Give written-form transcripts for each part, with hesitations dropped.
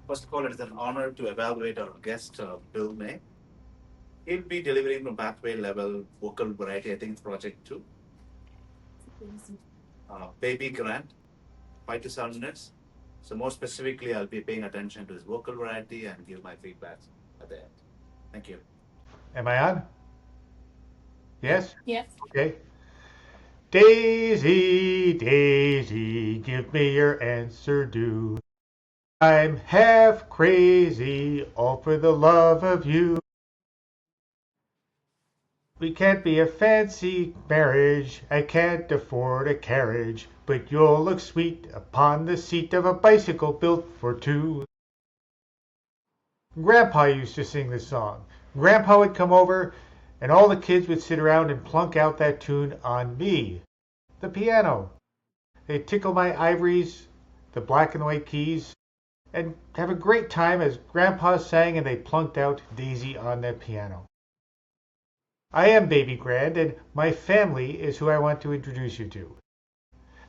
First of all, it is an honor to evaluate our guest, Bill May. He'll be delivering from pathway level vocal variety, I think it's project two. Baby Grant, 5 to 7 minutes. So more specifically, I'll be paying attention to his vocal variety and give my feedback at the end. Thank you. Am I on? Yeah. Yes? Yes. Okay. Daisy, Daisy, give me your answer due. I'm half crazy, all for the love of you. We can't be a fancy marriage, I can't afford a carriage, but you'll look sweet upon the seat of a bicycle built for two. Grandpa used to sing this song. Grandpa would come over, and all the kids would sit around and plunk out that tune on me, the piano. They'd tickle my ivories, the black and white keys, and have a great time as Grandpa sang and they plunked out Daisy on that piano. I am Baby Grand, and my family is who I want to introduce you to.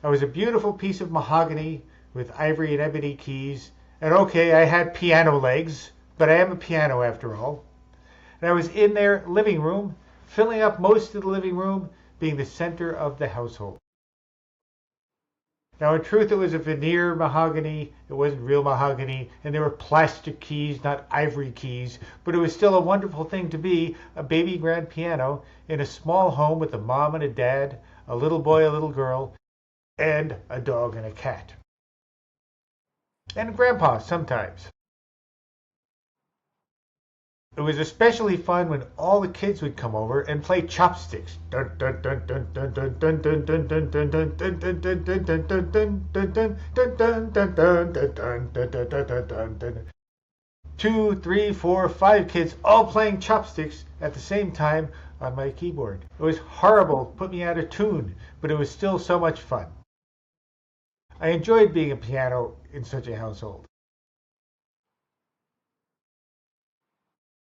I was a beautiful piece of mahogany with ivory and ebony keys, and okay, I had piano legs, but I am a piano after all. And I was in their living room, filling up most of the living room, being the center of the household. Now, in truth, it was a veneer mahogany. It wasn't real mahogany. And they were plastic keys, not ivory keys. But it was still a wonderful thing to be a baby grand piano in a small home with a mom and a dad, a little boy, a little girl, and a dog and a cat. And a grandpa sometimes. It was especially fun when all the kids would come over and play chopsticks. 2, 3, 4, 5 kids all playing chopsticks at the same time on my keyboard. It was horrible, put me out of tune, but it was still so much fun. I enjoyed being a piano in such a household.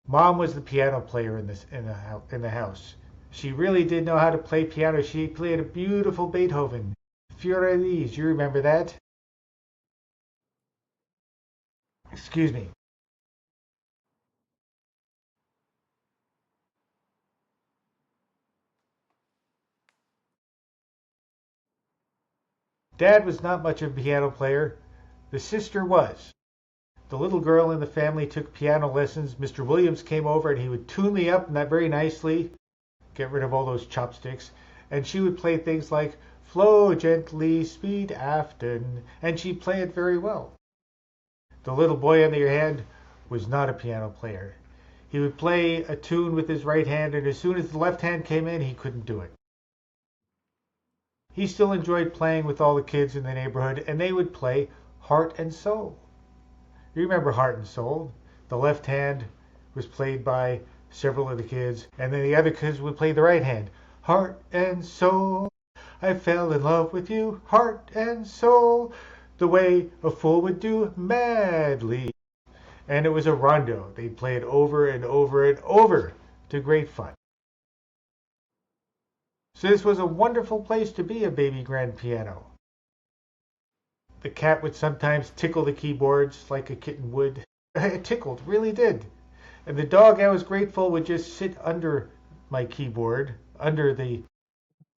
Mom was the piano player in the house. She really did know how to play piano. She played a beautiful Beethoven. Fiorellis, you remember that? Excuse me. Dad was not much of a piano player. The sister was. The little girl in the family took piano lessons. Mr. Williams came over and he would tune me up not very nicely, get rid of all those chopsticks, and she would play things like Flow Gently, Sweet Afton, and she'd play it very well. The little boy, on the other hand, was not a piano player. He would play a tune with his right hand, and as soon as the left hand came in, he couldn't do it. He still enjoyed playing with all the kids in the neighborhood, and they would play Heart and Soul. You remember Heart and Soul? The left hand was played by several of the kids, and then the other kids would play the right hand. Heart and soul, I fell in love with you, heart and soul, the way a fool would do madly. And it was a rondo. They'd play it over and over and over to great fun. So this was a wonderful place to be a baby grand piano. The cat would sometimes tickle the keyboards like a kitten would. It tickled, really did. And the dog, I was grateful, would just sit under my keyboard, under the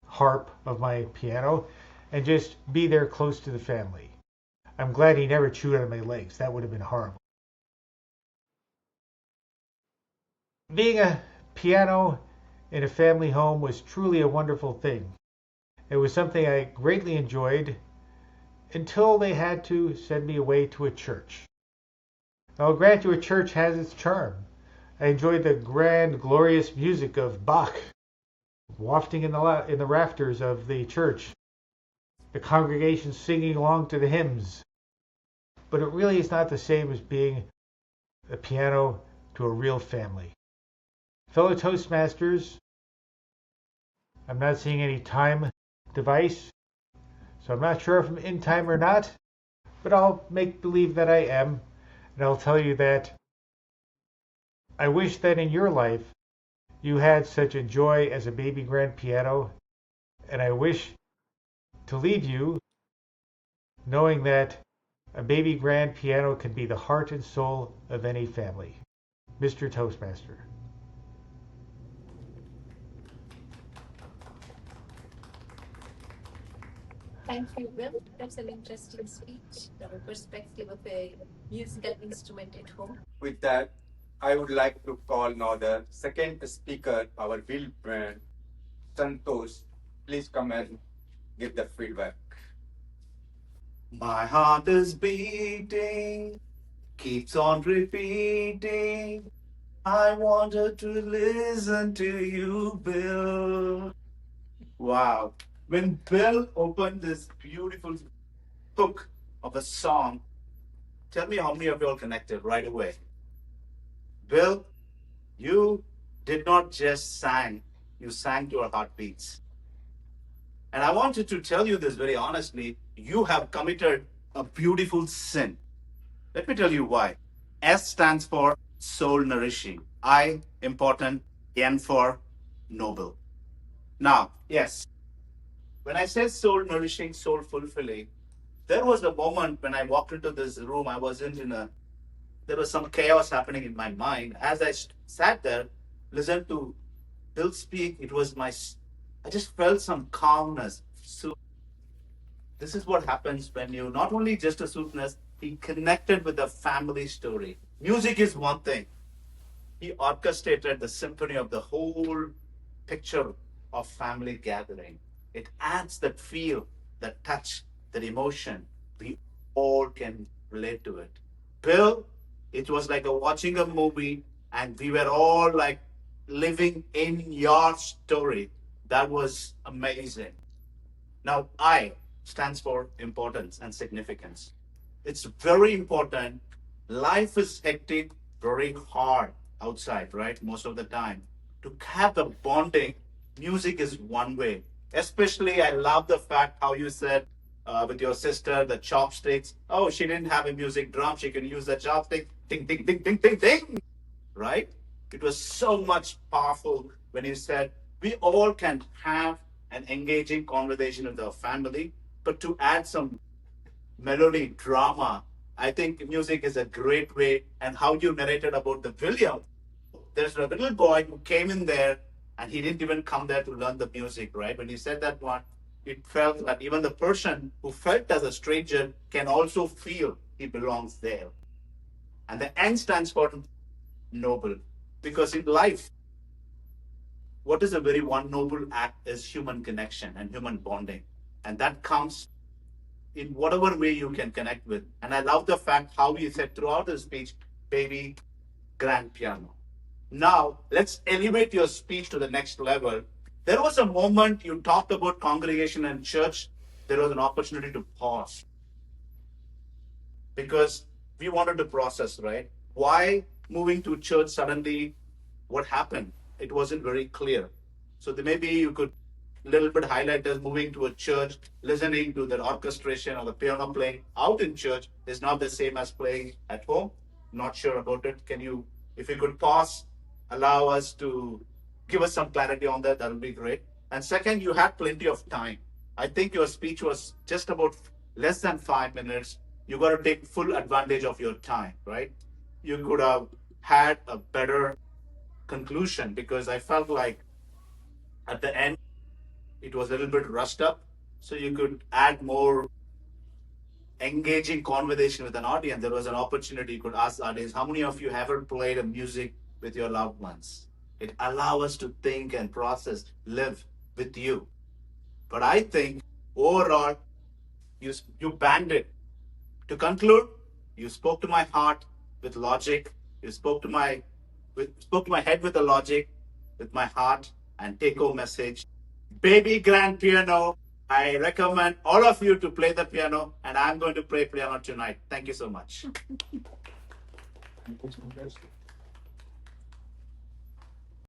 harp of my piano, and just be there close to the family. I'm glad he never chewed on my legs. That would have been horrible. Being a piano in a family home was truly a wonderful thing. It was something I greatly enjoyed until they had to send me away to a church. Now, I'll grant you, a church has its charm. I enjoyed the grand, glorious music of Bach wafting in the rafters of the church, the congregation singing along to the hymns. But it really is not the same as being a piano to a real family. Fellow Toastmasters, I'm not seeing any time device, so I'm not sure if I'm in time or not, but I'll make believe that I am, and I'll tell you that I wish that in your life you had such a joy as a baby grand piano, and I wish to leave you knowing that A baby grand piano can be the heart and soul of any family. Mr. Toastmaster. Thank you, Will. That's an interesting speech, the perspective of a musical instrument at home. With that, I would like to call now the second speaker, our Will Santosh. Please come and give the feedback. My heart is beating, keeps on repeating. I wanted to listen to you, Bill. Wow. When Bill opened this beautiful hook of a song, tell me how many of you all connected right away. Bill, you did not just sing, you sang to our heartbeats. And I wanted to tell you this very honestly. You have committed a beautiful sin. Let me tell you why. S stands for soul nourishing, I important, N for noble. Now, yes, when I say soul nourishing, soul fulfilling, there was a moment when I walked into this room, I wasn't in a, there was some chaos happening in my mind. As I sat there, listened to Bill speak, it was I just felt some calmness. So this is what happens when you not only just a soothness, he connected with the family story. Music is one thing. He orchestrated the symphony of the whole picture of family gathering. It adds that feel, that touch, that emotion. We all can relate to it. Bill, it was like watching a movie, and we were all like living in your story. That was amazing. Now, I stands for importance and significance. It's very important. Life is hectic, very hard outside, right? Most of the time. To have the bonding, music is one way. Especially, I love the fact how you said with your sister, the chopsticks. Oh, she didn't have a music drum. She can use the chopstick. Ding, ding, ding, ding, ding, ding. Right? It was so much powerful when you said we all can have an engaging conversation with our family, but to add some melody, drama, I think music is a great way. And how you narrated about the William, there's a little boy who came in there and he didn't even come there to learn the music, right? When you said that one, it felt that even the person who felt as a stranger can also feel he belongs there. And the N stands for noble. Because in life, what is a very one noble act is human connection and human bonding. And that comes in whatever way you can connect with. And I love the fact how you said throughout the speech, baby, grand piano. Now, let's elevate your speech to the next level. There was a moment you talked about congregation and church. There was an opportunity to pause because we wanted to process, right? Why moving to church suddenly? What happened? It wasn't very clear. So maybe you could little bit highlight as moving to a church, listening to the orchestration or the piano playing out in church is not the same as playing at home. Not sure about it. Can you, if you could pause, allow us to give us some clarity on that, that would be great. And second, you had plenty of time. I think your speech was just about less than 5 minutes. You got to take full advantage of your time, right? You could have had a better conclusion because I felt like at the end it was a little bit rushed up. So you could add more engaging conversation with an audience. There was an opportunity you could ask the audience, how many of you ever played a music with your loved ones? It allows us to think and process, live with you. But I think overall, you banned it. To conclude, you spoke to my heart with logic. You spoke to my head with a logic, with my heart, and take home message. Baby grand piano. I recommend all of you to play the piano, and I'm going to play piano tonight. Thank you so much.